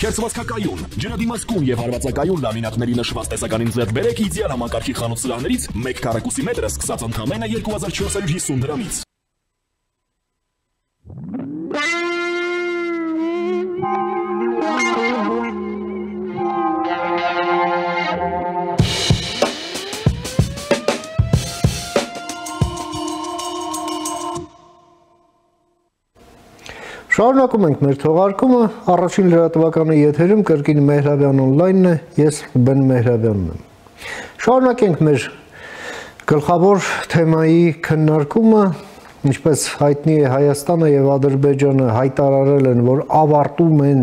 Քերծվածքակայուն, ջրադիմացկուն եւ հարվածակայուն լամինատների նշված տեսականին ձեռք բերեք իդեալ համակարգի խանութ սրահներից 1 քառակուսի մետրը սկսած ընդամենը 2450 դրամից։ Շարունակում ենք մեր թողարկումը, առաջին լրատվականի եթերում կրկին Մեհրաբյան օնլայնն է, ես Բեն Մեհրաբյանն եմ։ Շարունակենք մեր գլխավոր թեմայի քննարկումը, ինչպես հայտնի է Հայաստանը եւ Ադրբեջանը հայտարարել են, որ ավարտում են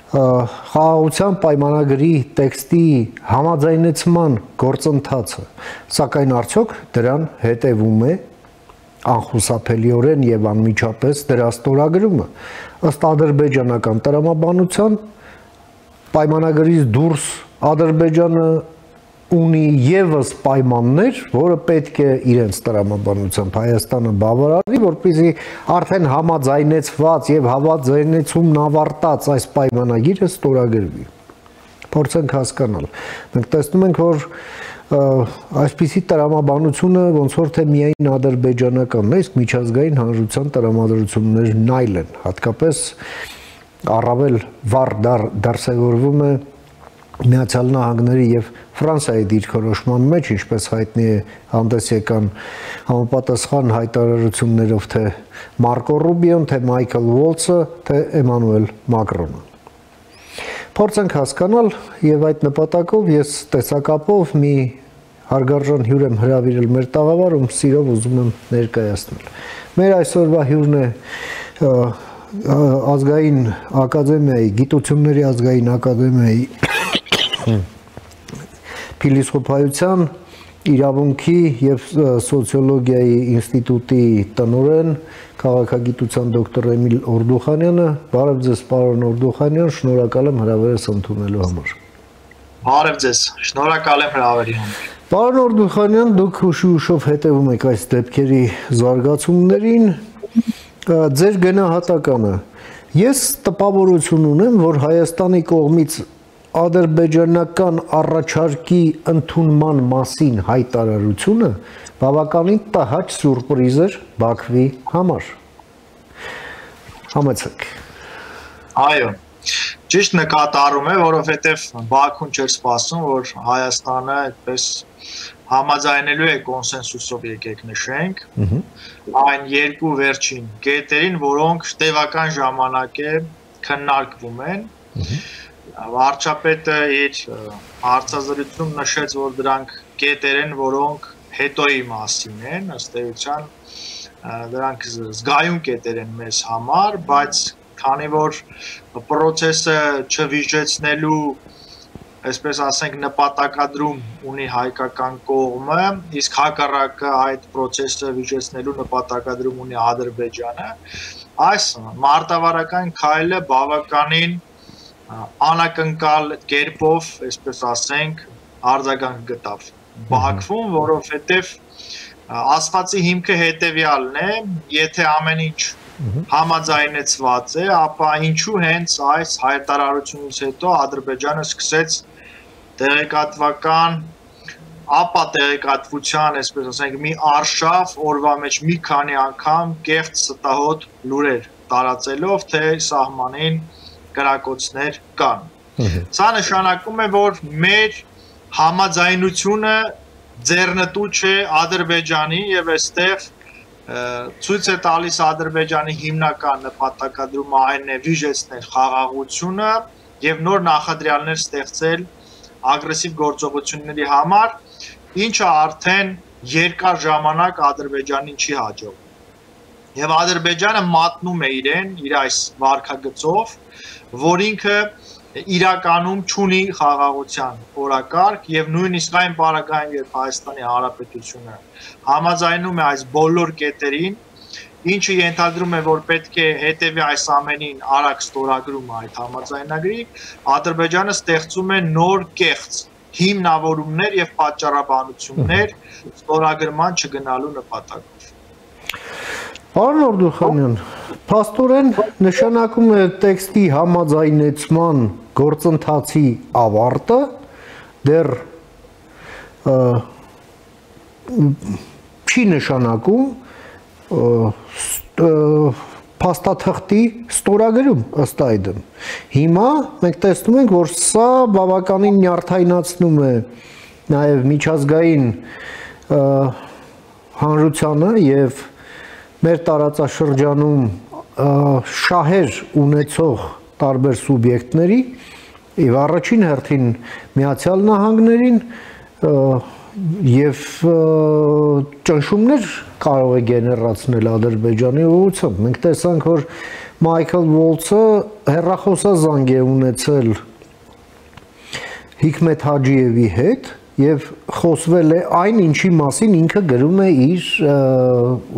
խաղաղության պայմանագրի տեքստի համաձայնեցման գործընթացը, սակայն արդյոք դրան հետևում է անխուսափելիորեն եւ անմիջապես դրա ստորագրումը ըստ ադրբեջանական տրամաբանության պայմանագրից դուրս Ադրբեջանը ունի եւս պայմաններ, որը պետք է իրենց տրամաբանությամբ Հայաստանը բավարարի, որպեսզի արդեն համաձայնեցված եւ համաձայնեցումն ավարտած այս պայմանագիրը ստորագրվի։ Փորձենք հասկանալ։ Մենք տեսնում ենք, որ այսպիսի տրամաբանությունը ոնց որ թե միայն ադրբեջանականն է, իսկ միջազգային հանրության տրամադրություններն այլ են, հատկապես առավել վառ դարսևորվում է Միացյալ Նահանգների եւ Ֆրանսիայի դիրքորոշման մեջ, ինչպես հայտնի է հանդես եկան համապատասխան հայտարարություններով թե Մարկո Ռուբիոն, թե Մայքլ Ուոլցը, թե Էմանուել Մակրոնը։ Փորձենք հասկանալ եւ այդ նպատակով ես տեսակապով մի հարգարժան հյուր եմ հրավիրել մեր տաղավարում, սիրով ուզում եմ ներկայացնել։ Մեր այսօրվա հյուրն է ազգային ակադեմիայի, գիտությունների ազգային ակադեմիայի փիլիսոփայության, իրավունքի եւ սոցիոլոգիայի ինստիտուտի տնօրեն, քաղաքագիտության դոկտոր Էմիլ Օրդուխանյանը։ Բարև ձեզ, պարոն Օրդուխանյան, շնորհակալ եմ հրավերս ընդունելու համար։ Բարև ձեզ, շնորհակալ եմ հրավերի համար։ Պարոն Օրդուխանյան, դուք հուշ-հուշով հետևում եք այս դեպքերի զարգացումներին, ձեր գնահատականը։ Ես տպավորություն ունեմ, որ Հայաստանի կողմից ադրբեջանական առաջարկի ընդունման մասին հայտարարությունը բավականին տհաճ սուրպրիզ էր Բաքվի համար։ Համեցեք։ Այո, ճիշտ նկատառում է, որովհետև Բաքուն չէր սպասում, որ Հայաստանը այդպես համաձայնելու է կոնսենսուսով, եկեք նշենք, այն երկու վերջին կետերին, որոնք տևական ժամանակ է քննարկվում են։ Վարչապետը իր հարցազրույցում նշեց, որ դրանք կետեր են, որոնք հետոյի մասին են, ըստ էության դրանք զգայուն կետեր են մեզ համար, բայց քանի որ պրոցեսը չվիժեցնելու, այսպես ասենք, նպատակադրում ունի հայկական կողմը, իսկ հակառակը այդ պրոցեսը վիժեցնելու նպատակադրում ունի Ադրբեջանը, այս մարտավարական քայլը բավականին անակնկալ կերպով, այսպես ասենք, արձագանք գտավ Բաքվում, որովհետև ասվածի հիմքը հետևյալն է, եթե ամեն ինչ համաձայնեցված է, ապա ինչու հենց այս հայտարարությունից հետո Ադրբեջանը սկսեց տեղեկատվական, ապա տեղեկատվության, այսպես ասենք, մի արշավ օրվա մեջ մի քանի անգամ կեղծ ստահոդ լուրեր տարածելով, թե սահմանին կրակոցներ կան։ Սա նշանակում է, որ մեր համաձայնությունը ձեռնտու չէ Ադրբեջանի եւ այստեղ ցույց է տալիս Ադրբեջանի հիմնական նպատակադրումը այն է վիժեցնել խաղաղությունը եւ նոր նախադրյալներ ստեղծել ագրեսիվ գործողությունների համար, ինչը արդեն երկար ժամանակ Ադրբեջանին չի հաջողվում։ Եվ Ադրբեջանը մատնում է իրեն իր այս վարքագծով, որ ինքը իրականում չունի խաղաղության օրակարգ եւ նույնիսկ այն պարագայում, երբ Հայաստանի Հանրապետությունը համաձայնում է այս բոլոր կետերին, ինչը ենթադրում է, որ պետք է հետևի այս ամենին արագ ստորագրումը այդ համաձայնագրի, Ադրբեջանը ստեղծում է նոր կեղծ հիմնավորումներ եւ պատճառաբանություններ ստորագրման չգնալու նպատակով։ Պարոն Օրդուխանյան, փաստորեն նշանակում է տեքստի համաձայնեցման գործընթացի ավարտը, դեռ չի նշանակում փաստաթղթի ստորագրում ըստ այդմ։ Հիմա մենք տեսնում ենք, որ սա բավականին նյարդայնացնում է նաև միջազգային հանրությանը եւ մեր տարածաշրջանում շահեր ունեցող տարբեր սուբյեկտների եւ առաջին հերթին Միացյալ Նահանգներին եւ ճնշումներ կարող է գեներացնել Ադրբեջանի ուղղությամբ։ Մենք տեսանք, որ Մայքլ Վոլցը հեռախոսազանգ է ունեցել Հիկմետ Հաջիևի հետ եւ խոսվել է այն, ինչի մասին ինքը գրում է իր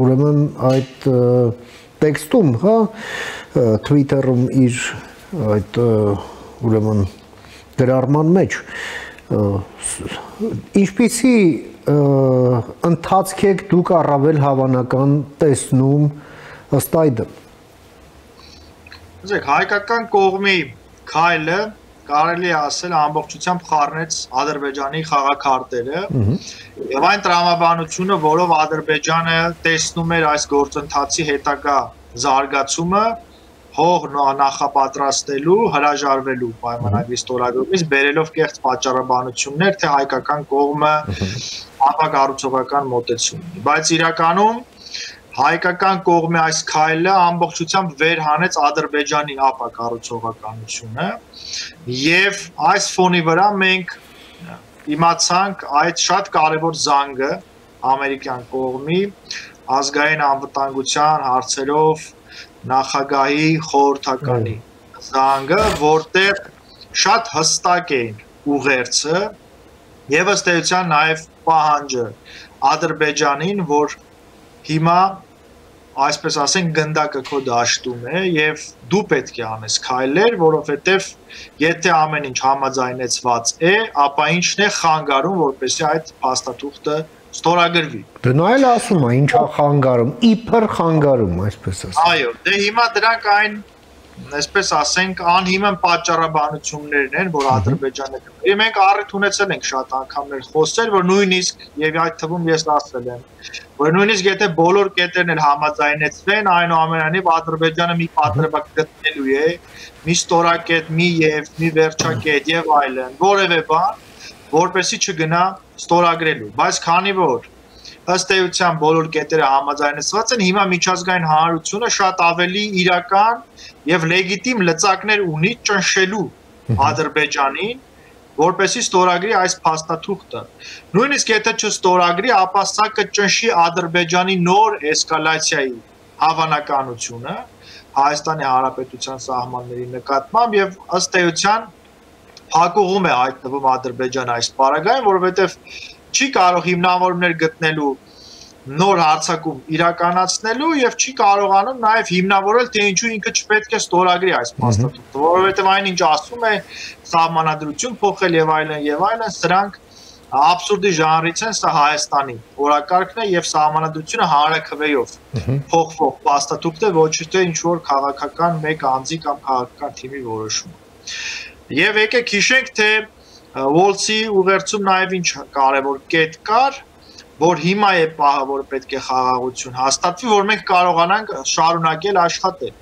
ուրեմն այդ տեքստում, հա, Twitter-ում իր այդ ուրեմն գրառման մեջ ինչպիսի ընթացք եք դուք առավել հավանական տեսնում ըստ այդմ։ Ասեք, հայկական կողմի քայլը կարելի է ասել ամբողջությամբ խառնեց Ադրբեջանի խաղաքարտերը եւ այն տրամաբանությունը, որով Ադրբեջանը տեսնում էր այս գործընթացի հետագա զարգացումը, հող նախապատրաստելու, հրաժարվելու պայմանագրի ստորագրումից բերելով կեղծ պատճառաբանություններ, թե հայկական կողմը ապակառուցողական մոտեցում ունի, բայց իրականում հայկական կողմի այս քայլը ամբողջությամբ վերհանեց Ադրբեջանի ապակառուցողականությունը եւ այս ֆոնի վրա մենք իմացանք այդ շատ կարեւոր զանգը ամերիկյան կողմի ազգային անվտանգության հարցերով նախագահի խորհրդականի զանգը, որտեղ շատ հստակ էին ուղերձը եւ ըստ էության նաեւ պահանջը Ադրբեջանին, որ հիմա այսպես ասենք գնդակը քո դաշտում է եւ դու պետք է անես քայլեր, որովհետեւ եթե ամեն ինչ համաձայնեցված է, ապա ինչն է խանգարում, որպեսզի այդ փաստաթուղթը ստորագրվի։ Դնա էլ ասում է, ինչա խանգարում, իբր խանգարում, այսպես ասած։ Այո, դե հիմա դրանք այն, այսպես ասենք, անհիմն պատճառաբանություններն են, որ Ադրբեջանը կրի։ Մենք առիթ ունեցել ենք շատ անգամներ խոսել, որ նույնիսկ եւ այդ թվում ես ասել եմ, որ նույնիսկ եթե բոլոր կետերն էլ համաձայնեցվեն, այնուամենայնիվ Ադրբեջանը մի պատրվակ գտնելու է, մի ստորակետ, մի վերջակետ եւ այլն, որևէ բան, որպեսզի չգնա ստորագրելու, բայց քանի որ ըստ էության բոլոր կետերը համաձայնեցված են, հիմա միջազգային հանրությունը շատ ավելի իրական եւ լեգիտիմ լծակներ ունի ճնշելու Ադրբեջանին, որպեսզի ստորագրի այս փաստաթուղթը։ Նույնիսկ եթե չստորագրի, ապա սա կճնշի Ադրբեջանի նոր էսկալացիայի հավանականությունը Հայաստանի Հանրապետության սահմանների նկատմամբ եւ ըստ էության հակողում է հայտնվում Ադրբեջանը այս պարագային, որովհետև չի կարող հիմնավորումներ գտնելու նոր հարձակում իրականացնելու եւ չի կարողանում նաեւ հիմնավորել, թե ինչու ինքը չպետք է ստորագրի այս փաստաթուղթը, որովհետև այն ինչ ասում է սահմանադրություն փոխել եւ այլն, սրանք աբսուրդի ժանրից են, սա Հայաստանի օրակարգն է եւ սահմանադրությունը հանրաքվեով փոխվող փաստաթուղթ է, ոչ թե ինչ որ քաղաքական մեկ անձի կամ քաղաքական թիմի որոշում։ Եվ եկեք հիշենք, թե Վոլցի ուղերձում նաև ինչ կարևոր կետ կար, որ հիմա է պահը, որ պետք է խաղաղություն հաստատվի, որ մենք կարողանանք շարունակել աշխատել։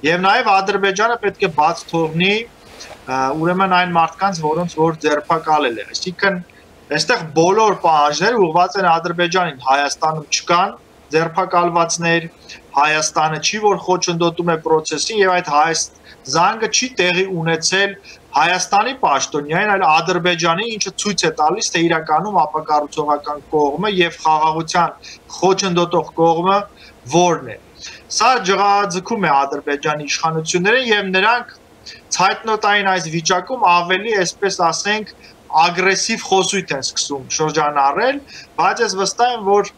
Եվ նաև Ադրբեջանը պետք է բաց թողնի ուրեմն այն մարդկանց, որոնց որ ձերբակալել է։ Այսինքն, այստեղ բոլոր պահանջները ուղղված են Ադրբեջանին, Հայաստանում չկան ձերբակալվածներ, Հայաստանը չի, որ խոչընդոտում է process-ին եւ այդ զանգը չի տեղի ունեցել Հայաստանի պաշտոնյային, այլ Ադրբեջանի, ինչը ցույց է տալիս, թե իրականում ապակառուցողական կողմը եւ խաղաղության խոչընդոտող կողմը որն է։ Սա ջղաձգում է Ադրբեջանի իշխանություններին եւ նրանք ցայտնոտային այս վիճակում ավելի, այսպես ասենք, ագրեսիվ խոսույթ են սկսում շրջանառել, բայց ես վստահ եմ, որ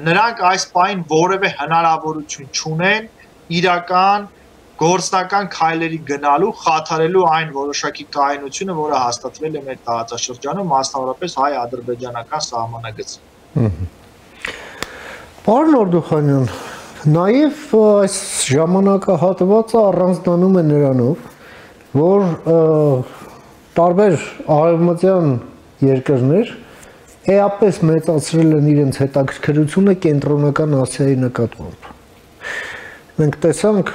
նրանք այս պահին որևէ հնարավորություն չունեն իրական գործնական քայլերի գնալու, խաթարելու այն որոշակի կայունությունը, որը հաստատվել է մեր տարածաշրջանում, մասնավորապես հայ-ադրբեջանական սահմանագծում։ Պարոն Օրդուխանյան, Նաև այս ժամանակահատվածը առանձնանում է նրանով, որ տարբեր արևմտյան երկրներ էապես մեծացրել են իրենց հետաքրքրությունը կենտրոնական Ասիայի նկատմամբ։ Մենք տեսանք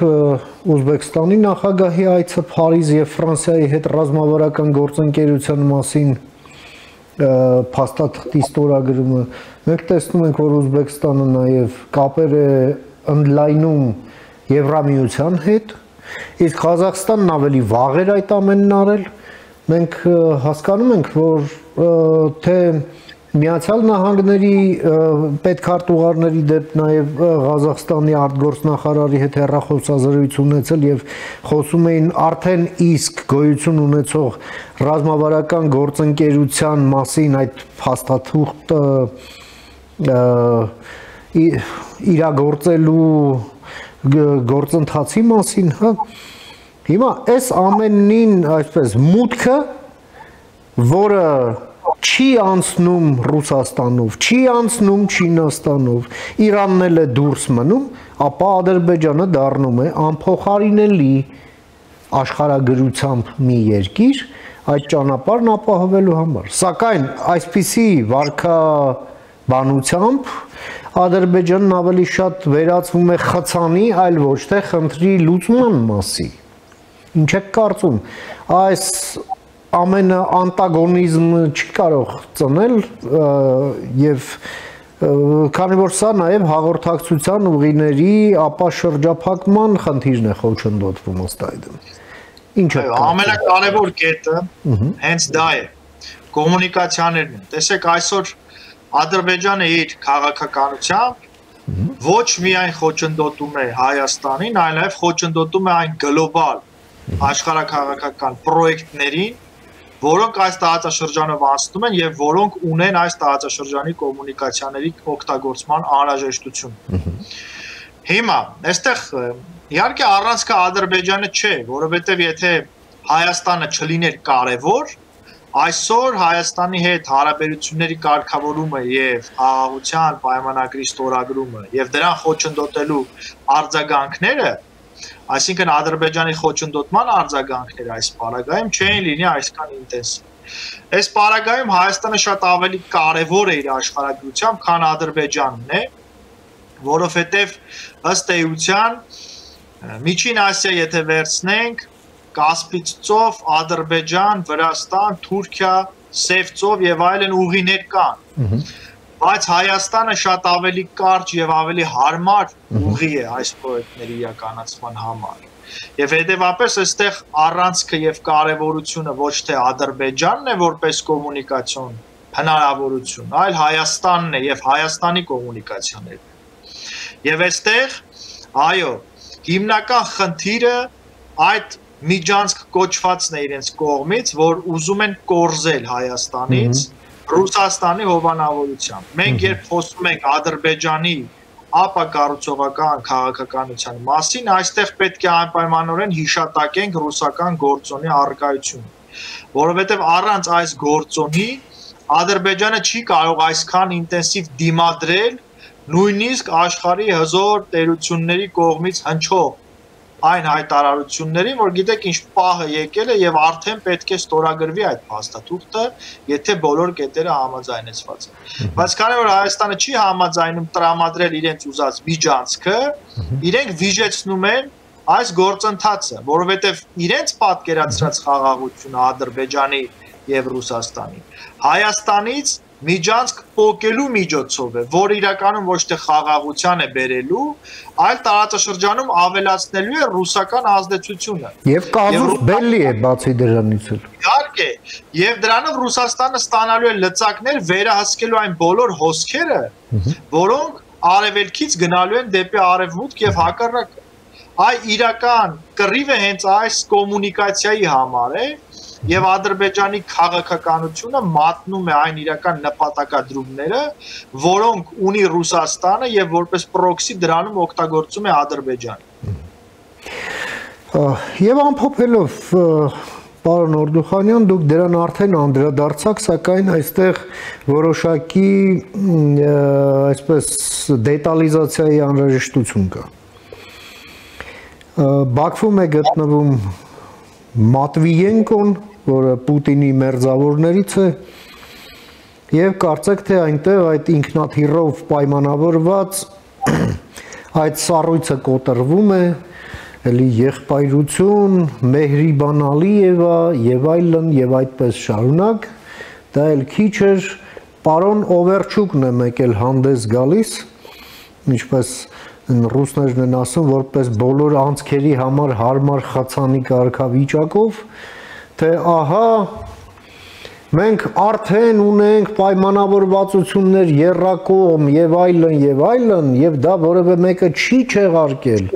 Ուզբեկստանի նախագահի այցը Փարիզ եւ Ֆրանսիայի հետ ռազմավարական գործընկերության մասին փաստաթղթի ստորագրումը։ Մենք տեսնում ենք, որ Ուզբեկստանը նաև կապեր է ընդլայնում Եվրամիության հետ, իսկ Ղազախստանն ավելի վաղ էր այդ ամենն արել։ Մենք հասկանում ենք, որ թե Միացյալ Նահանգների պետքարտուղարների դեպ նաև Ղազախստանի արտգործնախարարի հետ հեռախոսազրույց ունեցել եւ խոսում էին արդեն իսկ գոյություն ունեցող ռազմավարական գործընկերության մասին այդ փաստաթուղթը իրագործելու գործընթացի մասին, հա։ Հիմա այս ամենին այսպես մուտքը, որը չի անցնում Ռուսաստանով, չի անցնում Չինաստանով, Իրանն էլ է դուրս մնում, ապա Ադրբեջանը դառնում է անփոխարինելի աշխարհագրությամբ մի երկիր այդ ճանապարհն ապահովելու համար։ Սակայն այսպիսի վարքաբանությամբ Ադրբեջանն ավելի շատ վերածվում է խցանի, այլ ոչ թե խնդրի լուծման մասի։ Ինչ եք կարծում, այս ամենը անտագոնիզմը չի կարող ծնել եւ քանի որ սա նաեւ հաղորդակցության ուղիների ապա շրջափակման խնդիրն է խոչընդոտվում ըստ այդմ։ Ինչ է ամենակարևոր կետը հենց դա է կոմունիկացիաներն են։ Տեսեք այսօր Ադրբեջանը իր քաղաքականությամբ ոչ միայն խոչընդոտում է Հայաստանին, այլ նաև խոչընդոտում է այն գլոբալ աշխարհաքաղաքական պրոյեկտներին, որոնք այս տարածաշրջանով անցնում են եւ որոնք ունեն այս տարածաշրջանի կոմունիկացիաների օգտագործման անհրաժեշտություն։ Հիմա, այստեղ իհարկե առանցքը Ադրբեջանը չէ, որովհետեւ եթե Հայաստանը չլիներ կարևոր, այսօր Հայաստանի հետ հարաբերությունների կարգավորումը եւ խաղաղության պայմանագրի ստորագրումը եւ դրան խոչընդոտելու արձագանքները, այսինքն Ադրբեջանի խոչընդոտման արձագանքները այս պարագայում չէին լինի այսքան ինտենսիվ։ Այս պարագայում Հայաստանը շատ ավելի կարևոր է իր աշխարհագրությամբ, քան Ադրբեջանն է, որովհետեւ ըստ էության Միջին Ասիա եթե վերցնենք Կասպից ծով, Ադրբեջան, Վրաստան, Թուրքիա, Սև ծով եւ այլն ուղիներ կան։ Բայց Հայաստանը շատ ավելի կարճ եւ ավելի հարմար ուղի է այս պրոյեկտների իրականացման համար։ Եվ հետեւաբար այստեղ առանցքը եւ կարեւորությունը ոչ թե Ադրբեջանն է որպես կոմունիկացիոն հնարավորություն, այլ Հայաստանն է եւ Հայաստանի կոմունիկացիաներն։ Եվ այստեղ, այո, հիմնական խնդիրը այդ միջանցք կոչվածն է իրենց կողմից, որ ուզում են կորզել Հայաստանից Ռուսաստանի հովանավորությամբ։ Մենք երբ խոսում ենք Ադրբեջանի ապակառուցողական քաղաքականության մասին, այստեղ պետք է անպայմանորեն հիշատակենք ռուսական գործոնի առկայությունը, որովհետև առանց այս գործոնի Ադրբեջանը չի կարող այսքան ինտենսիվ դիմադրել նույնիսկ աշխարհի հզոր տերությունների կողմից հնչող այն հայտարարություններին, որ գիտեք ինչ պահը եկել է եւ արդեն պետք է ստորագրվի այդ փաստաթուղթը, եթե բոլոր կետերը համաձայնեցված են։ Բայց քանի որ Հայաստանը չի համաձայնում տրամադրել իրենց ուզած միջանցքը, իրենք վիժեցնում են այս գործընթացը, որովհետեւ իրենց պատկերացրած խաղաղությունը Ադրբեջանի եւ Ռուսաստանի Հայաստանից միջանցք փոկելու միջոցով է, որ իրականում ոչ թե խաղաղության է բերելու, այլ տարածաշրջանում ավելացնելու է ռուսական ազդեցությունը։ Եվ կազուս բելի է բացի դրանից էլ։ Իհարկե, եւ դրանով Ռուսաստանը ստանալու է լծակներ վերահսկելու այն բոլոր հոսքերը, որոնք արևելքից գնալու են դեպի արևմուտք եւ հակառակը։ Այ իրական կռիվը հենց այս կոմունիկացիայի համար է։ Եվ Ադրբեջանի քաղաքականությունը մատնում է այն իրական նպատակադրումները, որոնք ունի Ռուսաստանը եւ որպես պրոքսի դրանում օգտագործում է Ադրբեջանը։ Եվ ամփոփելով Պարոն Օրդուխանյան, դուք դրան արդեն անդրադարձաք, սակայն այստեղ որոշակի այսպես դետալիզացիայի անհրաժեշտություն կա։ Բաքվում է գտնվում Մատվիենկոն, որը Պուտինի մերձավորներից է, եւ կարծեք թե այնտեղ այդ ինքնաթիռով պայմանավորված այդ սառույցը կոտրվում է, էլի եղբայրություն, Մեհրիբան Ալիևա եւ այլն եւ այդպես շարունակ, դա էլ քիչ էր, պարոն Օվերչուկն է եկել հանդես գալիս, ինչպես ռուսներն են ասում, որպես բոլոր անցքերի համար հարմար խացանի կարգավիճակով, թե ահա մենք արդեն ունենք պայմանավորվածություններ եռակողմ եւ այլն եւ դա որևէ մեկը չի չեղարկել։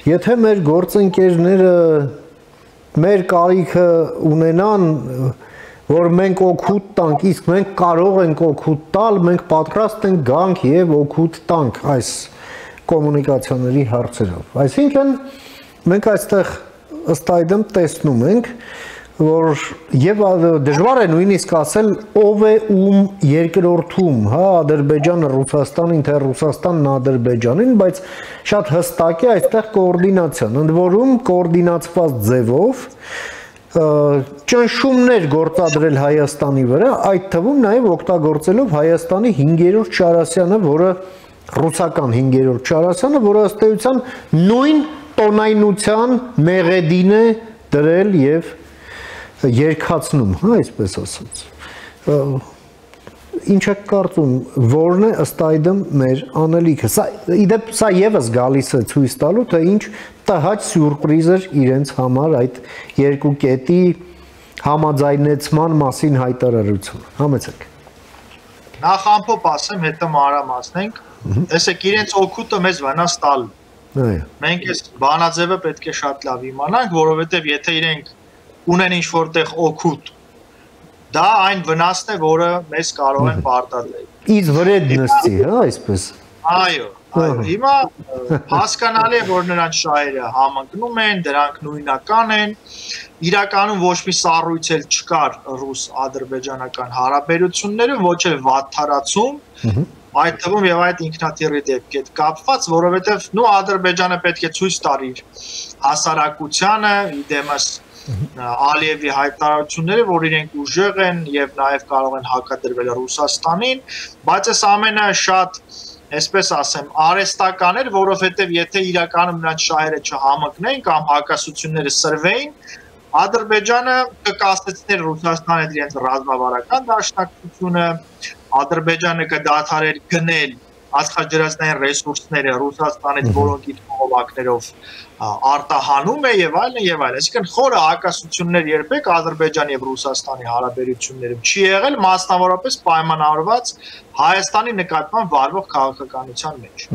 Եթե մեր գործընկերները մեր կարիքը ունենան, որ մենք օգուտ տանք, իսկ մենք կարող ենք օգուտ տալ, մենք պատրաստ ենք գանք եւ օգուտ տանք այս կոմունիկացիաների հարցերով։ Այսինքն մենք այստեղ ըստ այդմ տեսնում ենք, որ եւ դժվար է նույնիսկ ասել ով է ում երկրորդում, հա, Ադրբեջանը Ռուսաստանին, թե Ռուսաստանն Ադրբեջանին, բայց շատ հստակ է այստեղ կոորդինացիան, ընդ որում կոորդինացված ձևով ճնշումներ գործադրել Հայաստանի վրա, այդ թվում նաեւ օգտագործելով Հայաստանի 5-րդ Շարասյանը, որը ռուսական 5-րդ Շարասյանը, որը ըստ էության նույն տոնայնության մեղեդին է դրել եւ երկացնում, հա, այսպես ասած։ Ինչ եք կարծում, որն է ըստ այդմ մեր անելիքը։ Իդեպ սա եւս գալիս է ցույց տալու, թե ինչ տհաճ սյուրպրիզ էր իրենց համար այդ երկու կետի համաձայնեցման մասին հայտարարությունը։ Համեցեք։ Նախ ամփոփ ասեմ, հետո մանրամասնենք։ Տեսեք, իրենց օգուտը մեզ վնաս տալու։ Այո։ Մենք այս բանաձևը պետք է շատ լավ իմանանք, որովհետեւ եթե իրենք ունեն ինչ որտեղ օգուտ, դա այն վնասն է, որը մեզ կարող են պարտադրել։ Ից վրեդնստի, հա, այսպես։ Այո, հիմա հասկանալի է, որ նրանց շահերը համընկնում են, դրանք նույնական են, իրականում ոչ մի սառույց էլ չկար ռուս-ադրբեջանական հարաբերություններում, ոչ էլ վատթարացում, այդ թվում եւ այդ ինքնաթիռի դեպքի հետ կապված, որովհետեւ Ադրբեջանը պետք է ցույց տար իր հասարակությանը, իդեմս Ալիևի հայտարարությունները, որ իրենք ուժեղ են եւ նաեւ կարող են հակադրվել Ռուսաստանին, բայց այս ամենը շատ, այսպես ասեմ, արհեստական էր, որովհետեւ եթե իրականում նրանց շահերը չհամընկնեին կամ հակասությունները սրվեին, Ադրբեջանը կկասեցներ Ռուսաստանի հետ իրենց ռազմավարական դաշնակցությունը, Ադրբեջանը կդադարեր գնել աստղաջրածնային ռեսուրսները Ռուսաստանից, որոնք իր կողմակներով արտահանում է եւ այլն եւ այլն։ Այսինքն խորը հակասություններ երբեք Ադրբեջանի եւ Ռուսաստանի հարաբերություններում չի եղել, մասնավորապես պայմանավորված Հայաստանի նկատմամբ վարվող քաղաքականության մեջ։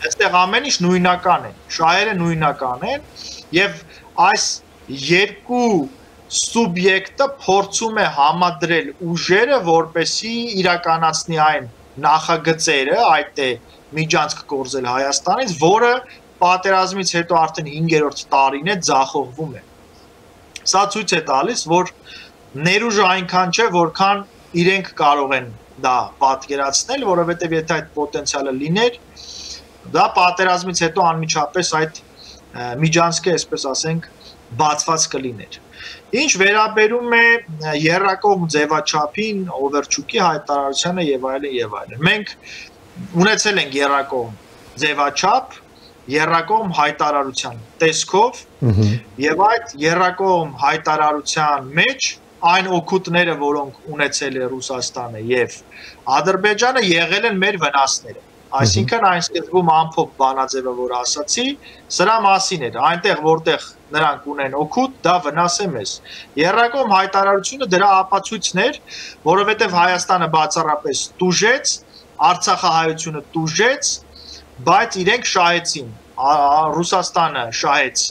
Այստեղ ամեն ինչ նույնական է, շահերը նույնական են եւ այս երկու սուբյեկտը փորձում է համադրել ուժերը, որպեսզի իրականացնի այն նախագծերը, այդ է միջանցք կորզել Հայաստանից, որը պատերազմից հետո արդեն 5-րդ տարին է ձախողվում է։ Սա ցույց է տալիս, որ ներուժը այնքան չէ, որքան իրենք կարող են դա պատկերացնել, որովհետև եթե այդ պոտենցիալը լիներ, դա պատերազմից հետո անմիջապես այդ միջանցքը, այսպես ասենք, բացված կլիներ։ Ինչ վերաբերում է եռակողմ ձևաչափին, Օվերչուկի հայտարարությանը եւ այլն։ Մենք ունեցել ենք եռակողմ ձևաչափ, եռակողմ հայտարարության տեսքով եւ այդ եռակողմ հայտարարության մեջ այն օգուտները, որոնք ունեցել է Ռուսաստանը եւ Ադրբեջանը, եղել են մեր վնասները։ Այսինքն այն սկզբում ամփոփ բանաձևը, որ ասացի, սրա մասին էր, այնտեղ որտեղ նրանք ունեն օգուտ, դա վնաս է մեզ։ Եռակողմ հայտարարությունը դրա ապացույցն էր, որովհետև Հայաստանը բացառապես տուժեց, Արցախահայությունը տուժեց, բայց իրենք շահեցին, Ռուսաստանը շահեց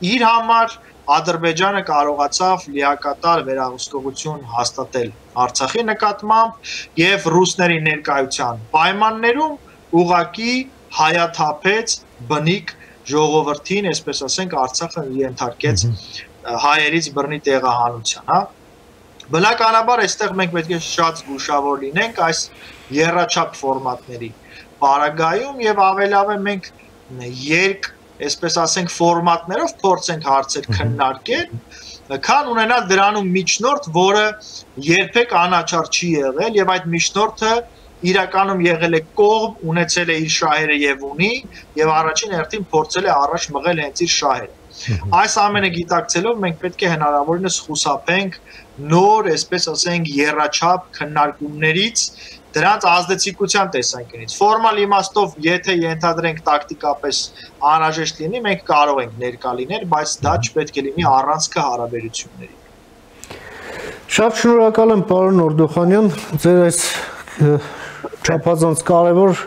իր համար, Ադրբեջանը կարողացավ լիակատար վերահսկողություն հաստատել Արցախի նկատմամբ եւ ռուսների ներկայության պայմաններում ուղղակի հայաթափեց բնիկ ժողովրդին, այսպես ասենք, Արցախը ենթարկեց հայերից բռնի տեղահանության, հա։ Բնականաբար այստեղ մենք պետք է շատ զգուշավոր լինենք այս եռաչափ ֆորմատների պարագայում եւ ավելավ է մենք այսպես ասենք ֆորմատներով փորձենք հարցեր քննարկել, քան ունենալ դրանում միջնորդ, որը երբեք անաչառ չի եղել եւ այդ միջնորդը իրականում եղել է կողմ, ունեցել է իր շահերը եւ ունի եւ առաջին հերթին փորձել է առաջ մղել հենց իր շահերը։ Այս ամենը գիտակցելով մենք պետք է հնարավորինս խուսափենք նոր, այսպես ասենք, եռաչափ քննարկումներից, դրանց ազդեցիկության տեսանկյունից։ Ֆորմալ իմաստով, եթե ենթադրենք տակտիկապես անհրաժեշտ լինի, մենք կարող ենք ներկա լինել, բայց դա չպետք է լինի առանցքը հարաբերությունների։ Շատ շնորհակալ եմ, պարոն Օրդոխանյան, ձեր այս չափազանց կարևոր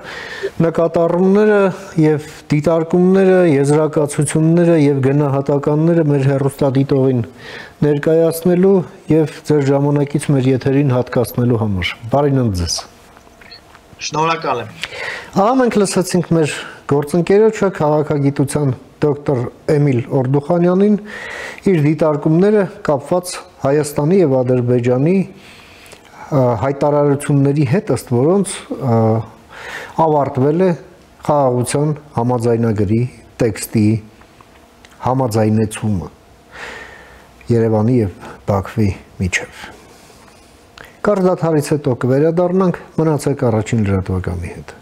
նկատառումները եւ դիտարկումները, եզրակացությունները եւ գնահատականները մեր հեռուստադիտողին ներկայացնելու եւ ձեր ժամանակից մեր եթերին հատկացնելու համար։ Բարին ձեզ։ Շնորհակալ եմ։ Ահա մենք լսեցինք մեր գործընկերոջը քաղաքագիտության դոկտոր Էմիլ Օրդոխանյանին իր դիտարկումները կապված Հայաստանի եւ Ադրբեջանի հայտարարությունների հետ, ըստ որոնց ավարտվել է խաղաղության համաձայնագրի տեքստի համաձայնեցումը Երևանի եւ Բաքվի միջև։ Կարդաթարից հետո կվերադառնանք, մնացեք առաջին լրատվականի հետ։